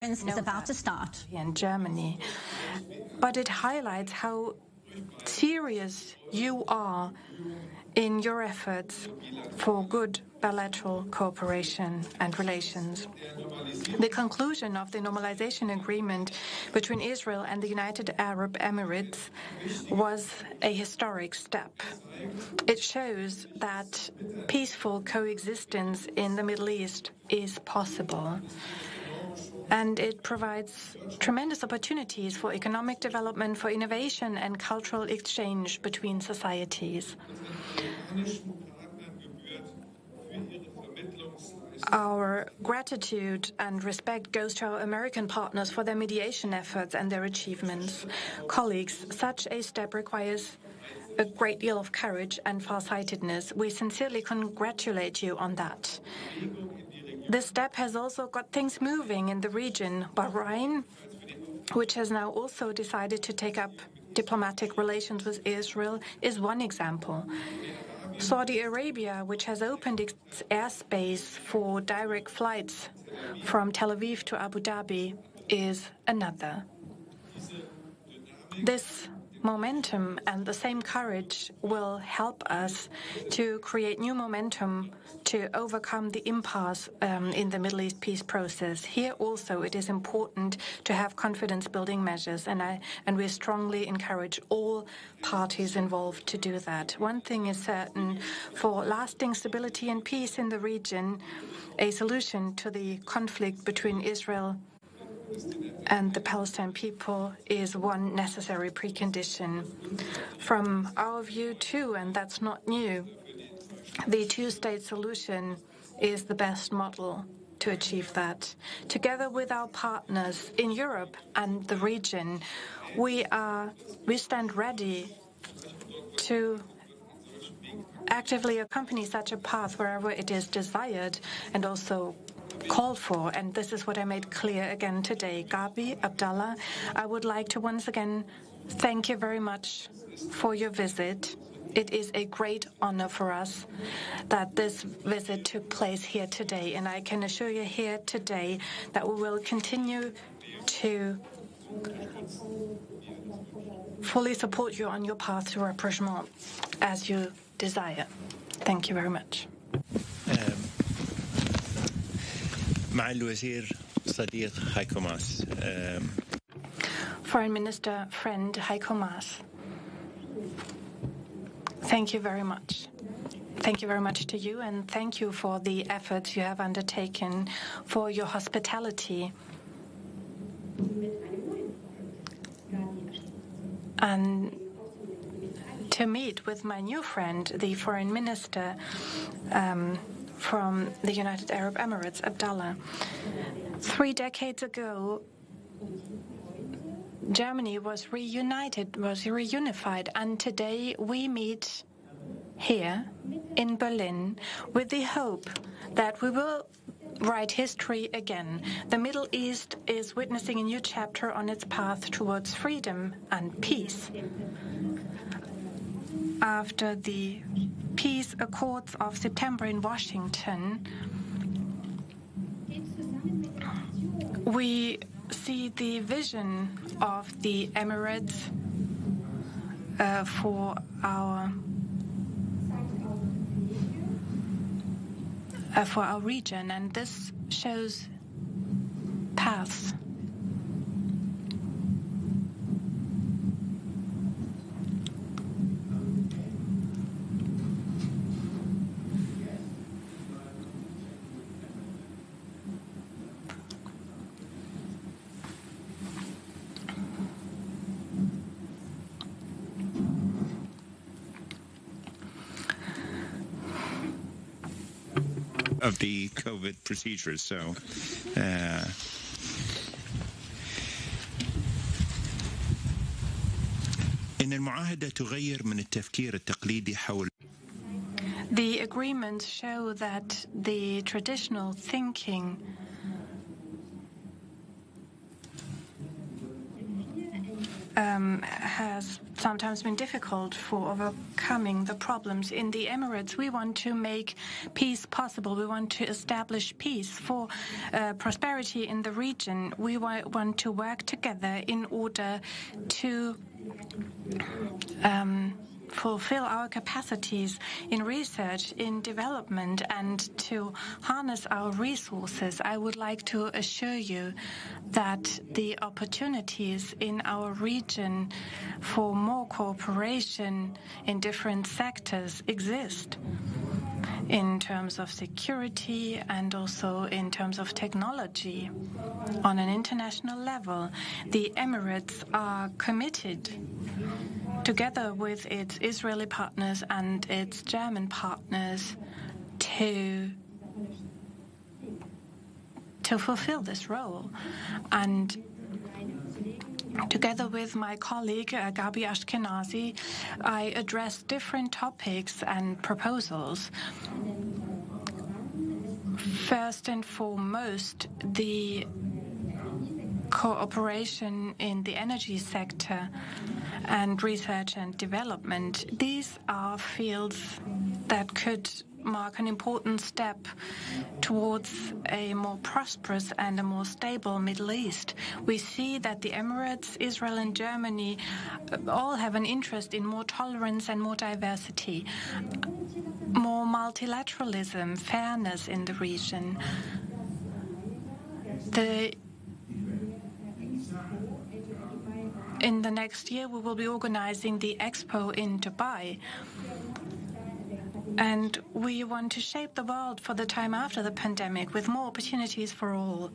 is about to start in Germany, but it highlights how serious you are in your efforts for good bilateral cooperation and relations. The conclusion of the normalization agreement between Israel and the United Arab Emirates was a historic step. It shows that peaceful coexistence in the Middle East is possible. And it provides tremendous opportunities for economic development, for innovation and cultural exchange between societies. Our gratitude and respect goes to our American partners for their mediation efforts and their achievements. Colleagues, such a step requires a great deal of courage and farsightedness. We sincerely congratulate you on that. This step has also got things moving in the region. Bahrain, which has now also decided to take up diplomatic relations with Israel, is one example. Saudi Arabia, which has opened its airspace for direct flights from Tel Aviv to Abu Dhabi, is another. This momentum and the same courage will help us to create new momentum to overcome the impasse in the Middle East peace process. Here also it is important to have confidence-building measures, and we strongly encourage all parties involved to do that. One thing is certain: for lasting stability and peace in the region, a solution to the conflict between Israel and the Palestinian people is one necessary precondition. From our view too, and that's not new, the two-state solution is the best model to achieve that. Together with our partners in Europe and the region, we stand ready to actively accompany such a path wherever it is desired and also called for, and this is what I made clear again today. Gabi, Abdallah, I would like to once again thank you very much for your visit. It is a great honor for us that this visit took place here today, and I can assure you here today that we will continue to fully support you on your path to rapprochement as you desire. Thank you very much. مع الوزير صديق هايكو ماس. Foreign Minister friend Heiko Maas. Thank you very much. Thank you very much to you, and thank you for the efforts you have undertaken, for your hospitality. And to meet with my new friend, the Foreign Minister from the United Arab Emirates, Abdallah. 3 decades ago, Germany was reunified, and today we meet here in Berlin with the hope that we will write history again. The Middle East is witnessing a new chapter on its path towards freedom and peace. After the peace accords of September in Washington, we see the vision of the Emirates for our region, and this shows paths. Of the COVID procedures. So إن المعاهدة تغير من التفكير التقليدي حول. The agreements show that the traditional thinking has sometimes been difficult for overcoming the problems. In the Emirates, we want to make peace possible. We want to establish peace for prosperity in the region. We want to work together in order to fulfill our capacities in research, in development, and to harness our resources. I would like to assure you that the opportunities in our region for more cooperation in different sectors exist, in terms of security and also in terms of technology. On an international level, the Emirates are committed, together with its Israeli partners and its German partners, to fulfill this role. And together with my colleague, Gabi Ashkenazi, I addressed different topics and proposals. First and foremost, the cooperation in the energy sector and research and development. These are fields that could mark an important step towards a more prosperous and a more stable Middle East. We see that the Emirates, Israel and Germany all have an interest in more tolerance and more diversity, more multilateralism, fairness in the region. In the next year, we will be organizing the Expo in Dubai. And we want to shape the world for the time after the pandemic with more opportunities for all.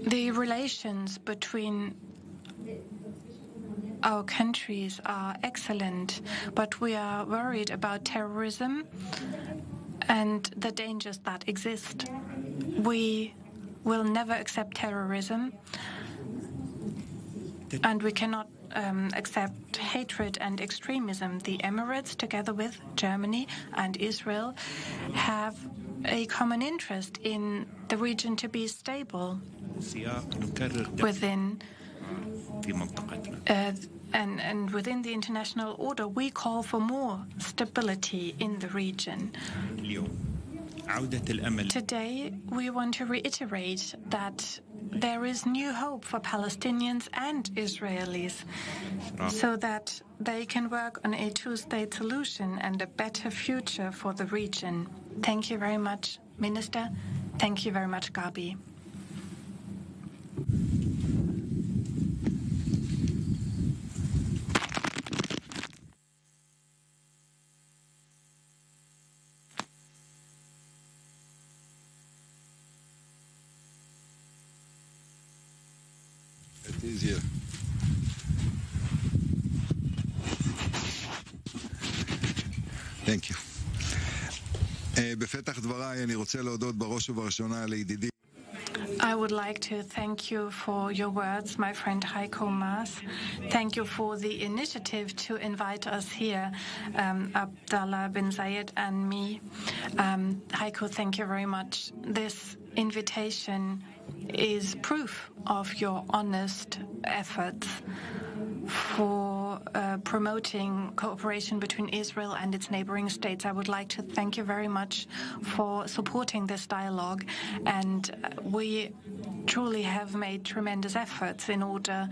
The relations between our countries are excellent, but we are worried about terrorism and the dangers that exist. We will never accept terrorism, and we cannot accept hatred and extremism. The Emirates, together with Germany and Israel, have a common interest in the region to be stable within and within the international order. We call for more stability in the region. Today, we want to reiterate that there is new hope for Palestinians and Israelis so that they can work on a two-state solution and a better future for the region. Thank you very much, Minister. Thank you very much, Gabi. Easier. Thank you. בפתח דבריי אני רוצה להודות בראש ובראשונה לידידי. I would like to thank you for your words, my friend Heiko Maas. Thank you for the initiative to invite us here, Abdallah bin Zayed and me. Heiko, thank you very much. This invitation is proof of your honest efforts for promoting cooperation between Israel and its neighboring states. I would like to thank you very much for supporting this dialogue, and we truly have made tremendous efforts in order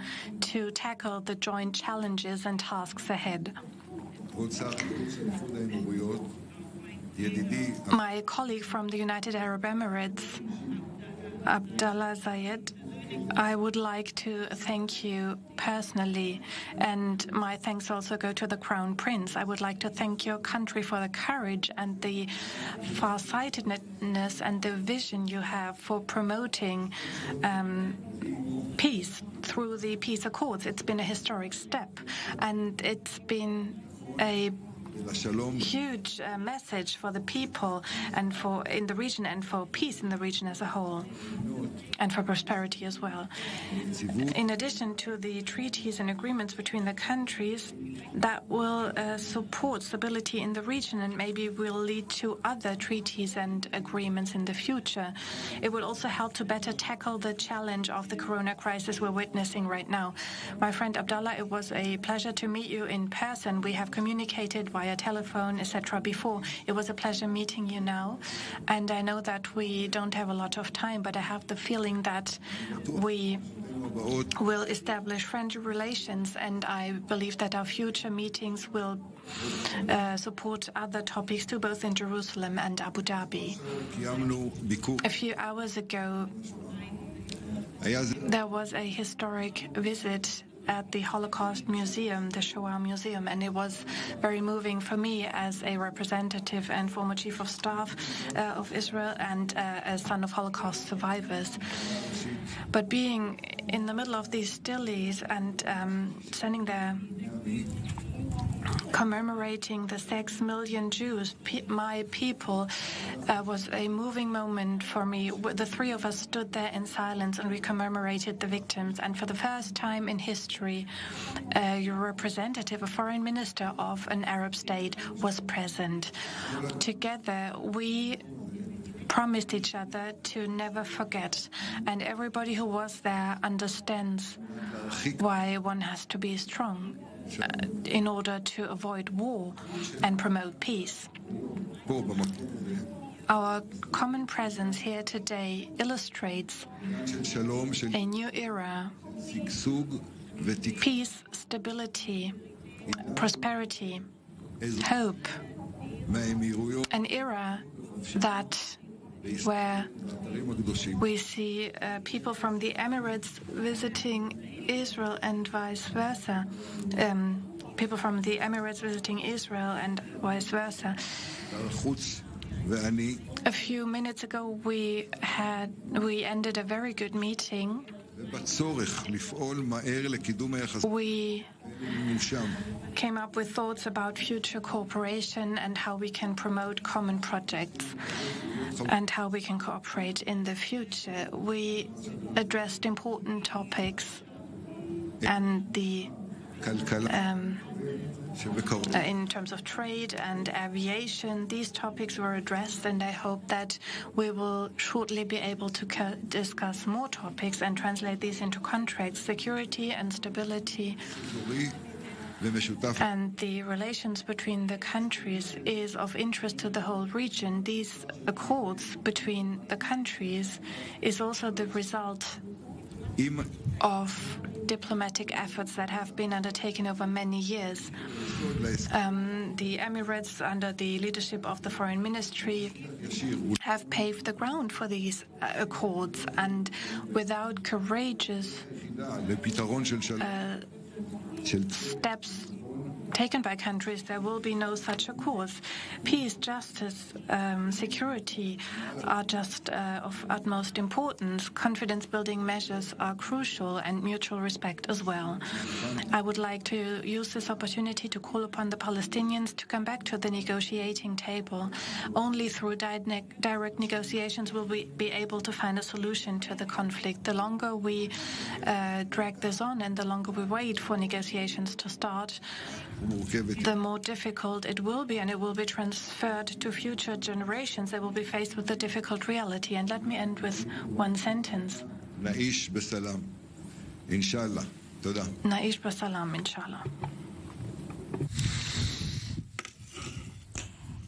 to tackle the joint challenges and tasks ahead. My colleague from the United Arab Emirates, Abdallah Zayed, I would like to thank you personally, and my thanks also go to the Crown Prince. I would like to thank your country for the courage and the farsightedness and the vision you have for promoting peace through the peace accords. It's been a historic step, and it's been a huge message for the people and for in the region and for peace in the region as a whole and for prosperity as well. In addition to the treaties and agreements between the countries, that will support stability in the region and maybe will lead to other treaties and agreements in the future. It will also help to better tackle the challenge of the corona crisis we're witnessing right now. My friend Abdallah, it was a pleasure to meet you in person. We have communicated via telephone, etc. before. It was a pleasure meeting you now. And I know that we don't have a lot of time, but I have the feeling that we will establish friendly relations, and I believe that our future meetings will support other topics too, both in Jerusalem and Abu Dhabi. A few hours ago, there was a historic visit at the Holocaust Museum, the Shoah Museum, and it was very moving for me as a representative and former chief of staff of Israel and a son of Holocaust survivors. But being in the middle of these stillies and standing there commemorating the 6 million Jews, my people, was a moving moment for me. The three of us stood there in silence and we commemorated the victims. And for the first time in history, a representative, a foreign minister of an Arab state, was present. Together, we promised each other to never forget. And everybody who was there understands why one has to be strong in order to avoid war and promote peace. Our common presence here today illustrates a new era: peace, stability, prosperity, hope, an era where we see people from the Emirates visiting Israel and vice versa. People from the Emirates visiting Israel and vice versa. A few minutes ago, we ended a very good meeting. We came up with thoughts about future cooperation and how we can promote common projects and how we can cooperate in the future. We addressed important topics and in terms of trade and aviation, these topics were addressed, and I hope that we will shortly be able to discuss more topics and translate these into contracts. Security and stability and the relations between the countries is of interest to the whole region. These accords between the countries is also the result of diplomatic efforts that have been undertaken over many years. The Emirates, under the leadership of the Foreign Ministry, have paved the ground for these accords, and without courageous steps taken by countries, there will be no such accords. Peace, justice, security are just of utmost importance. Confidence-building measures are crucial, and mutual respect as well. I would like to use this opportunity to call upon the Palestinians to come back to the negotiating table. Only through direct negotiations will we be able to find a solution to the conflict. The longer we drag this on and the longer we wait for negotiations to start, the more difficult it will be, and it will be transferred to future generations that will be faced with the difficult reality. And let me end with one sentence. Naish b'salam. Inshallah. Toda. Naish b'salam, inshallah.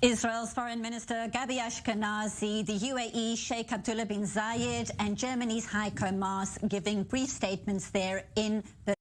Israel's Foreign Minister Gabi Ashkenazi, the UAE Sheikh Abdullah bin Zayed, and Germany's Heiko Maas giving brief statements there in the